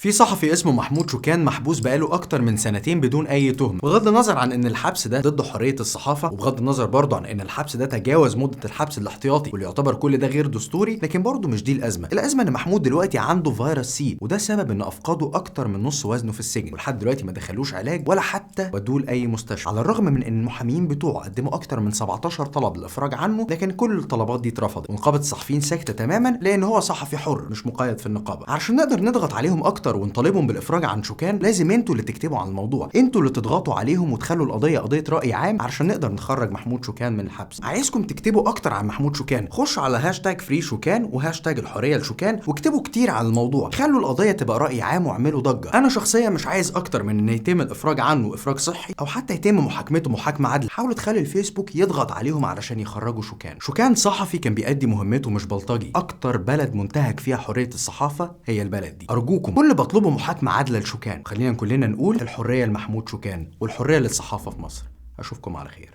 في صحفي اسمه محمود شوكان محبوس بقاله اكتر من سنتين بدون اي تهمه، بغض النظر عن ان الحبس ده ضد حريه الصحافه، وبغض النظر برضه عن ان الحبس ده تجاوز مده الحبس الاحتياطي واللي يعتبر كل ده غير دستوري. لكن برضه مش دي الازمه ان محمود دلوقتي عنده فيروس سي، وده سبب ان افقده اكتر من نص وزنه في السجن، ولحد دلوقتي ما دخلوش علاج ولا حتى ودوه لاي مستشفى، على الرغم من ان المحامين بتوعه قدموا اكتر من 17 طلب للافراج عنه، لكن كل الطلبات دي اترفضت، ونقابه الصحفيين ساكته تماما لان هو صحفي حر مش مقيد في النقابه. علشان نقدر نضغط عليهم اكتر ونطالبهم بالافراج عن شوكان، لازم انتوا اللي تكتبوا عن الموضوع، انتوا اللي تضغطوا عليهم وتخلوا القضيه قضيه راي عام علشان نقدر نخرج محمود شوكان من الحبس. عايزكم تكتبوا اكتر عن محمود شوكان، خشوا على هاشتاج فري شوكان وهاشتاج الحريه لشوكان واكتبوا كتير عن الموضوع، خلوا القضيه تبقى راي عام واعملوا ضجه. انا شخصيا مش عايز اكتر من ان يتم الافراج عنه افراج صحي، او حتى يتم محاكمته محاكمه عادله. حاولوا تخلي الفيسبوك يضغط عليهم علشان يخرجوا شوكان. شوكان صحفي كان بيأدي مهمته مش بلطجي. اكتر بلد منتهك فيها حريه الصحافه هي البلد دي. ارجوكم كل بطلبه محاكمه عادله لشوكان. خلينا كلنا نقول الحريه لمحمود شوكان والحريه للصحافه في مصر. اشوفكم على خير.